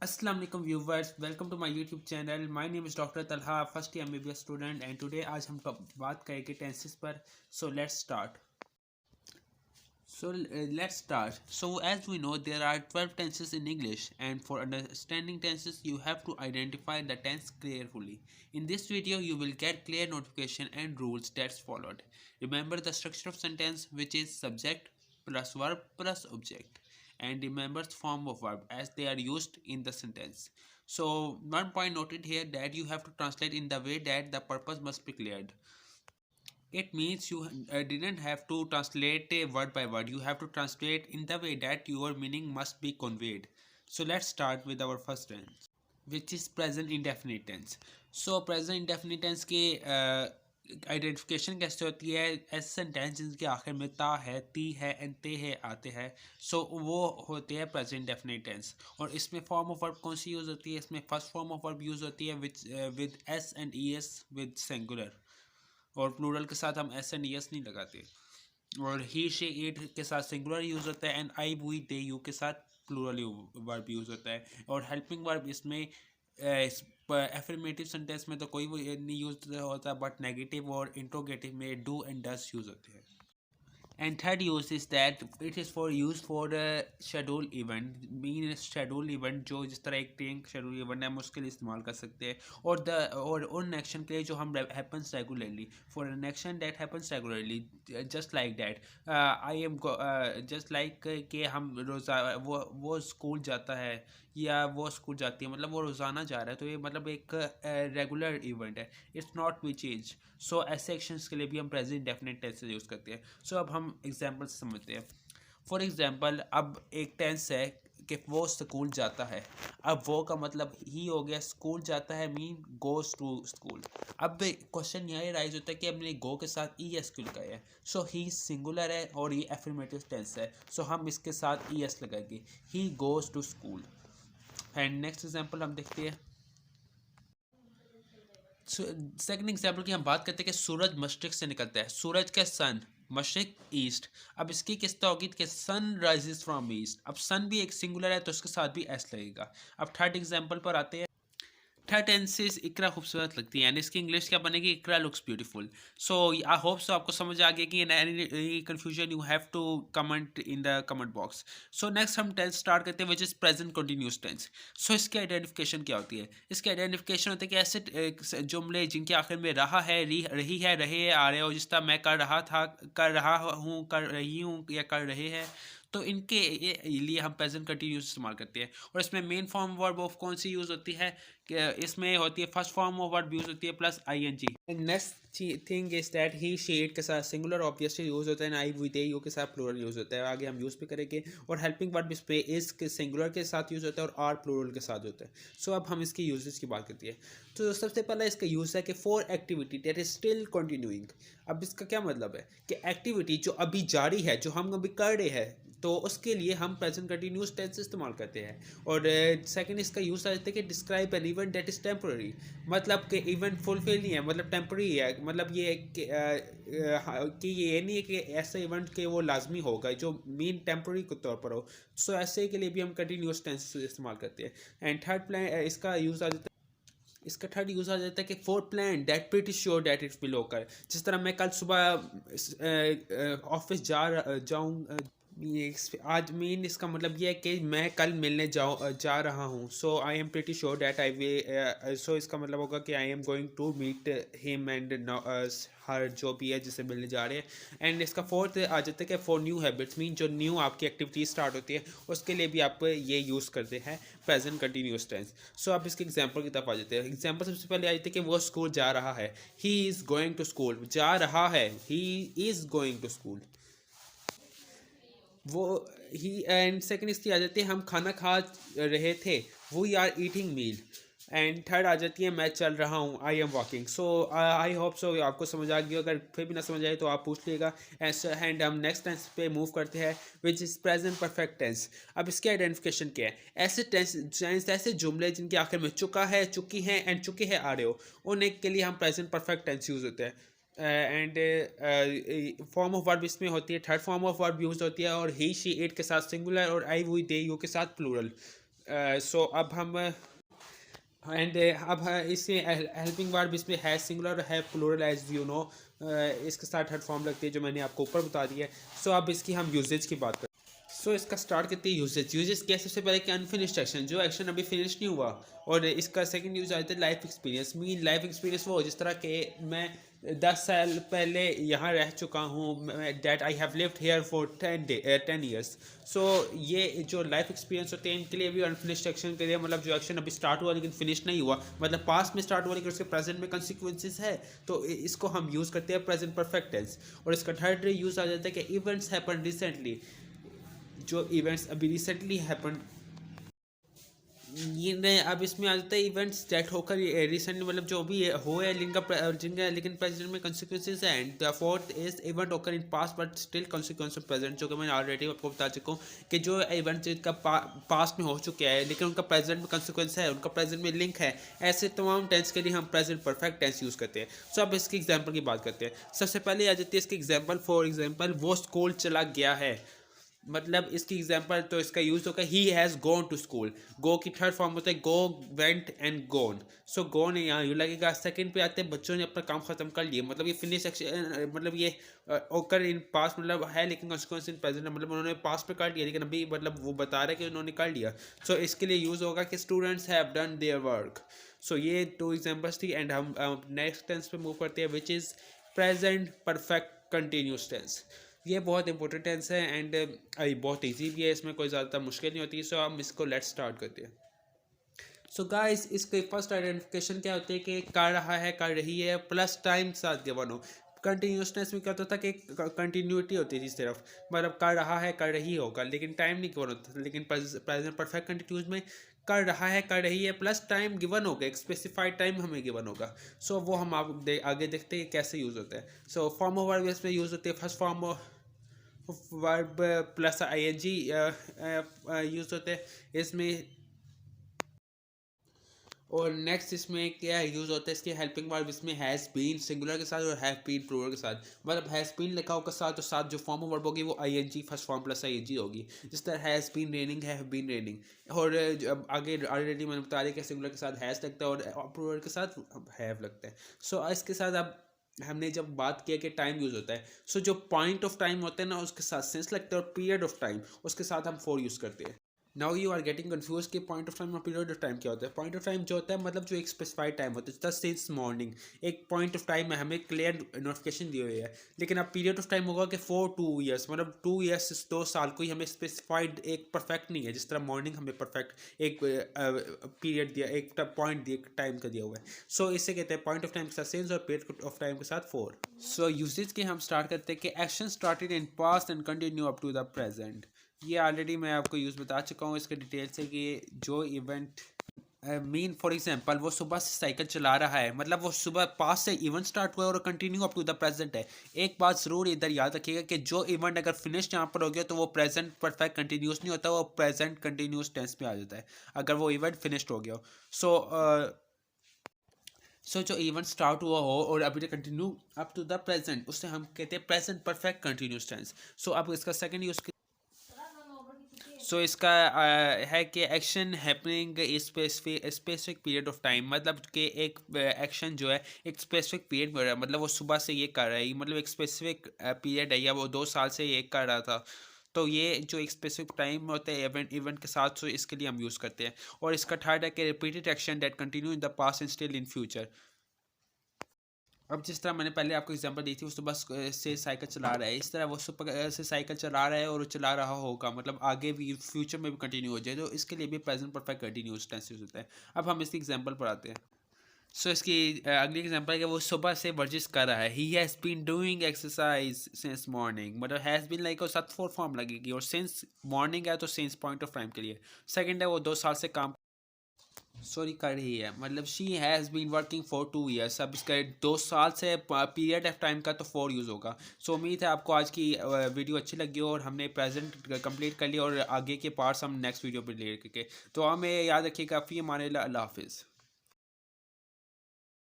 अस्सलाम वालेकुम viewers, welcome to my YouTube channel. My name is doctor Talha, first year MBBS student, and today आज हम बात करेंगे टेंसेस पर। So let's start. Let's start. So as we know, there are 12 tenses in English, and for understanding tenses you have to identify the tense carefully. In this video you will get clear notification and rules that's followed. Remember the structure of sentence, which is subject plus verb plus object, and remember the form of verb as they are used in the sentence. So one point noted here, that you have to translate in the way that the purpose must be cleared. It means you didn't have to translate a word by word. You have to translate in the way that your meaning must be conveyed. So let's start with our first tense, which is present indefinite tense. So present indefinite tense के identification कैसे होती है? ऐसे sentence जिनके आखिर में ता है, ती है एंड ते है आते हैं, सो वो होते हैं प्रेजेंट डेफिनेट टेंस। और इसमें फॉर्म ऑफ वर्ब कौन सी यूज़ होती है? इसमें first form of verb use होती है with S and E S with singular, और प्लूरल के साथ हम एस एंड एस नहीं लगाते। और ही शी इट के साथ सिंगुलर यूज़ होता है, and I we they you के साथ प्लूरल वर्ब यूज़ होता है। और हेल्पिंग वर्ब इसमें एफर्मेटिव सेंटेंस में तो कोई वो नहीं यूज़ होता, बट नेगेटिव और इंट्रोगेटिव में डू एंड डस यूज़ होते हैं। And third use is that it is for use for a schedule event, mean schedule event जो जिस तरह एक ट्रेन schedule event है हम उसके लिए इस्तेमाल कर सकते हैं। और और उन एक्शन के लिए जो हम happens regularly, for an action that happens regularly, just like that, I am just like कि हम रोज़ा वो स्कूल जाता है या वो स्कूल जाती है, मतलब वो रोज़ाना जा रहा है, तो ये मतलब एक रेगुलर इवेंट है। It's not we change. So ऐसे एक्शंस के लिए भी हम प्रेजेंट डेफिनेट टेंस यूज़ करते हैं। सो अब हम एग्जांपल समझते हैं। फॉर एग्जांपल, अब एक टेंस है कि वो स्कूल जाता है। अब वो का मतलब ही हो गया, स्कूल जाता है मीन गोज टू स्कूल। अब क्वेश्चन यही राइज होता है कि हमने गो के साथ ई एस क्यों लगाया है? सो ही सिंगुलर है और ये एफर्मेटिव टेंस है, सो हम इसके साथ ई एस लगाएंगे, he goes to school. And next example हम देखते हैं। सेकंड एग्जांपल की हम बात करते हैं कि सूरज मशरिक से निकलता है। सूरज का सन, मशरिक ईस्ट। अब इसकी किस तरह होगी कि सन राइजेस फ्रॉम ईस्ट। अब सन भी एक सिंगुलर है तो उसके साथ भी एस लगेगा। अब थर्ड एग्जांपल पर आते हैं। थर्ड टेंसेस इकरा खूबसूरत लगती है, एंड इसकी इंग्लिश क्या बनेगी? Iqra looks beautiful. So I hope so आपको समझ आ गया कि any confusion you have to comment in the comment box. So next हम टेंस स्टार्ट करते हैं, which is present continuous tense. So इसकी आइडेंटिफिकेशन क्या होती है? इसकी आइडेंटिफिकेशन होती है कि ऐसे जुमले जिनके आखिर में रहा है, रही है, रहे है, आ रहे हो, जिस तरह मैं कर रहा था, कर रहा हूँ, कर रही हूँ या कर रहे हैं, तो इनके लिए हम प्रेजेंट कंटिन्यूस इस्तेमाल करते हैं। और इसमें मेन फॉर्म वर्ब ऑफ कौन सी यूज़ होती है? इसमें होती है first form of verb use होती है plus I N G. Next thing is that he she it के साथ सिंगुलर ऑब्वियसली यूज होता है, आई वी दे यू के साथ प्लूरल यूज होता है, आगे हम यूज भी करेंगे। और हेल्पिंग वर्ब इस पे इज के सिंगुलर के साथ यूज होता है और आर प्लूरल के साथ होता है। सो अब हम इसके यूजेस की बात करते हैं। तो सबसे पहला इसका यूज है कि for activity that is still continuing. अब इसका क्या मतलब है कि एक्टिविटी जो अभी जारी है, जो हम अभी कर रहे हैं, तो उसके लिए हम प्रेजेंट कंटिन्यूस टेंस इस्तेमाल करते हैं। और सेकंड इसका यूज़ आ जाता है कि describe an event that is temporary. मतलब कि इवेंट फुलफिल नहीं है, मतलब टेम्पररी है। मतलब ये कि ये नहीं है कि ऐसा इवेंट के वो लाजमी होगा जो मीन टेम्पररी के तौर पर हो। सो ऐसे के लिए भी हम कंटिन्यूस टेंस इस्तेमाल करते हैं। एंड थर्ड प्लान इसका यूज़ आ जाता है, इसका थर्ड यूज़ आ जाता है कि four plan that pretty sure that it will ओकर। जिस तरह मैं कल सुबह ऑफिस जाऊँ, आज मीन इसका मतलब ये है कि मैं कल मिलने जा रहा हूँ। So I am pretty sure that I way, so इसका मतलब होगा कि I am going to meet him and her, जो भी है जिसे मिलने जा रहे हैं। एंड इसका फोर्थ आ जाता है कि फॉर न्यू हैबिट्स, मीन जो न्यू आपकी एक्टिविटी स्टार्ट होती है उसके लिए भी आप ये यूज़ करते हैं प्रेजेंट कंटिन्यूस टेंस। सो आप इसके एग्जाम्पल की तरफ आ जाते हैं। एग्जाम्पल सबसे पहले आ जाते हैं कि वो स्कूल जा रहा है, he is going to school. जा रहा है, he is going to school. वो ही। एंड सेकंड इसकी आ जाती है हम खाना खा रहे थे, we are eating meal. And third आ जाती है मैं चल रहा हूँ, I am walking. So I hope so आपको समझ आ गई। अगर फिर भी ना समझ आए तो आप पूछ लीजिएगा। एंड हम नेक्स्ट टेंस पे मूव करते हैं, which is present perfect tense. अब इसके आइडेंटिफिकेशन क्या है? ऐसे टेंस ऐसे जुमले जिनके आखिर में चुका है, चुकी हैं एंड चुके हैं आ रहे हो, उन्हें के लिए हम प्रेजेंट परफेक्ट टेंस यूज़ होते हैं। एंड फॉर्म ऑफ वर्ब इसमें होती है, third form of verb use होती है, और ही शी इट के साथ सिंगुलर और आई वी दे यू के साथ प्लूरल। सो अब हम एंड अब इससे हेल्पिंग वर्ब इसमें है सिंगुलर और है प्लूरल एज यू नो, इसके साथ हर फॉर्म लगती है जो मैंने आपको ऊपर बता दिया है। सो अब इसकी हम यूजेज की बात करें। सो इसका स्टार्ट करते हैं यूजेज क्या है। सबसे पहले कि अनफिनिश्ड एक्शन, जो एक्शन अभी फिनिश नहीं हुआ। और इसका सेकंड यूज आता है life experience. Mean life experience वो जिस तरह के मैं 10 साल पहले यहाँ रह चुका हूँ, that I have lived here for 10 years. So ये जो लाइफ एक्सपीरियंस होते हैं इनके लिए भी अनफिनिश्ड एक्शन के लिए, मतलब जो एक्शन अभी स्टार्ट हुआ लेकिन फिनिश नहीं हुआ, मतलब पास्ट में स्टार्ट हुआ लेकिन उसके प्रेजेंट में कंसिक्वेंसेस है, तो इसको हम यूज़ करते हैं प्रेजेंट परफेक्ट टेंस। और इसका थर्ड यूज़ आ जाता है कि इवेंट्स हैपन रिसेंटली, जो इवेंट्स अभी रिसेंटली हैपन, ये नहीं, अब इसमें आ जाता है इवेंट्स डेट होकर रिसेंटली, मतलब जो भी हो है जिनका लेकिन प्रेजेंट में कंसिक्वेंसेस है। And the fourth is event occur in past but still consequence of present, जो कि मैंने ऑलरेडी आपको बता चुका हूँ कि जो इवेंट जिनका पास्ट में हो चुके हैं लेकिन उनका प्रेजेंट में कंसिक्वेंस है, उनका प्रेजेंट में लिंक है, ऐसे तमाम टेंस के लिए हम प्रेजेंट परफेक्ट टेंस यूज़ करते हैं। सो अब इसकी एग्जाम्पल की बात करते हैं। सबसे पहले आ जाती है इसकी एग्जाम्पल। फॉर एग्जाम्पल वो स्कूल चला गया है, मतलब इसकी एग्जांपल तो इसका यूज होगा he has gone to school. Go की थर्ड फॉर्म होता है go, went and gone. So gone यहाँ यू लगेगा। सेकंड पे आते हैं बच्चों ने अपना काम खत्म कर लिया, मतलब ये फिनिश एक्शन, मतलब ये ओकर इन पास्ट मतलब है लेकिन कॉन्सिक्वेंस इन प्रेजेंट, मतलब उन्होंने पास्ट पे कर लिया लेकिन अभी मतलब वो बता रहे हैं कि उन्होंने कर लिया। सो इसके लिए यूज होगा कि students have done their work. So ये 2 एग्जांपल्स थी। एंड हम नेक्स्ट टेंस पे मूव करते हैं which is present perfect continuous tense. ये बहुत इंपॉर्टेंट टेंस है एंड बहुत इजी भी है, इसमें कोई ज़्यादा मुश्किल नहीं होती। सो हम इसको लेट स्टार्ट करते हैं। सो गाइस इसके फर्स्ट आइडेंटिफिकेशन क्या होती है कि कर रहा है, कर रही है, प्लस टाइम के साथ गिवन हो। कंटिन्यूसनेस में क्या होता था कि कंटिन्यूटी होती थी सिर्फ, मतलब कर रहा है कर रही होगा लेकिन टाइम नहीं गिवन होता। लेकिन प्रेजेंट परफेक्ट कंटिन्यूस में कर रहा है कर रही है प्लस टाइम गिवन होगा, एक स्पेसिफाइड टाइम हमें गिवन होगा। सो वो हम आगे देखते हैं कैसे यूज़ होता है। सो फॉर्म ऑफ वर्ब इसमें यूज़ होती है। First form verb plus ING use होते हैं इसमें। और नेक्स्ट इसमें क्या यूज़ होता है इसके हेल्पिंग वर्ब, इसमें हैज़ बीन सिंगुलर के साथ और हैव बीन प्लूरल के साथ। मतलब हैज़ बीन लिखा होगा साथ, तो साथ जो फॉर्म ऑफ वर्ब होगी वो ING first form plus ING होगी। जिस तरह has been raining, have been raining. और आगे ऑलरेडी मैंने बता दिया कि सिंगुलर के साथ हैज़ लगता है और प्लूरल के साथ हैव लगता है। सो इसके साथ अब हमने जब बात किया कि टाइम यूज़ होता है, सो जो पॉइंट ऑफ टाइम होता है ना उसके साथ सेंस लगता है, और पीरियड ऑफ टाइम उसके साथ हम फॉर यूज़ करते हैं। Now you are getting confuse कि पॉइंट ऑफ टाइम और पीरियड ऑफ टाइम क्या होता है। पॉइंट ऑफ टाइम जो होता है मतलब जो एक स्पेसिफाइड टाइम होता है, जैसे सिंस मॉर्निंग एक पॉइंट ऑफ टाइम है, हमें क्लियर नोटिफिकेशन दी हुई है। लेकिन अब पीरियड ऑफ टाइम होगा कि फॉर 2 ईयर्स, मतलब 2 ईयर्स 2 साल, कोई हमें स्पेसिफाइड एक परफेक्ट नहीं है। जिस तरह मॉर्निंग हमें परफेक्ट एक पीरियड दिया, एक पॉइंट दिया, एक टाइम का दिया हुआ है। सो इससे कहते हैं पॉइंट ऑफ टाइम के साथ सिंस और पीरियड ऑफ टाइम के साथ फॉर। सो यूजेज के हम स्टार्ट करते हैं कि action started in past and continue up to the present. ये ऑलरेडी मैं आपको यूज़ बता चुका हूँ इसके डिटेल से कि जो इवेंट मीन फॉर एग्जांपल वो सुबह से साइकिल चला रहा है, मतलब वो सुबह पास से इवेंट स्टार्ट हुआ और continue up to the present है। एक बात ज़रूर इधर याद रखिएगा कि जो इवेंट अगर फिनिश यहाँ पर हो गया तो वो प्रेजेंट परफेक्ट कंटिन्यूस नहीं होता, वो प्रेजेंट कंटिन्यूस टेंस में आ जाता है अगर वो इवेंट फिनिश्ड हो गया हो। सो जो इवेंट स्टार्ट हुआ हो और अभी तक continue up to the present, उससे हम कहते हैं present perfect continuous tense. So अब इसका सेकंड यूज़, सो इसका है कि action happening specific period of time, मतलब कि एक एक्शन जो है एक स्पेसिफिक पीरियड में हो रहा है, मतलब वो सुबह से ये कर रहा है, मतलब एक स्पेसिफिक पीरियड है या वो 2 साल से ये कर रहा था। तो ये जो एक स्पेसिफिक टाइम होता है इवेंट के साथ, तो इसके लिए हम यूज़ करते हैं। और इसका थर्ड है कि repeated action that continue in the past and still in future. अब जिस तरह मैंने पहले आपको एग्जांपल दी थी, वो सुबह से साइकिल चला रहा है, इस तरह वो सुबह से साइकिल चला रहा है और वो चला रहा होगा, मतलब आगे भी फ्यूचर में भी कंटिन्यू हो जाए, तो इसके लिए भी present perfect continuous tense use होता है। अब हम इसकी एग्जांपल पर आते हैं। सो इसकी अगली एग्जांपल है कि वो सुबह से वर्जिश कर रहा है। He has been doing exercise since morning, मतलब हैज़ बीन लाइक और साथ फोर फॉर्म लगेगी, और सिंस मॉर्निंग है तो सिंस पॉइंट ऑफ टाइम के लिए। सेकंड है वो 2 साल से काम कर रही है, मतलब she has been working for 2 years. अब इसका 2 साल से पीरियड ऑफ टाइम का तो 4 यूज़ होगा। सो उम्मीद है आपको आज की वीडियो अच्छी लगी हो और हमने प्रेजेंट कंप्लीट कर लिया, और आगे के पार्ट्स हम नेक्स्ट वीडियो पर ले के। तो हमें याद रखिएगा, फ़ी अमान अल्लाह हाफिज़।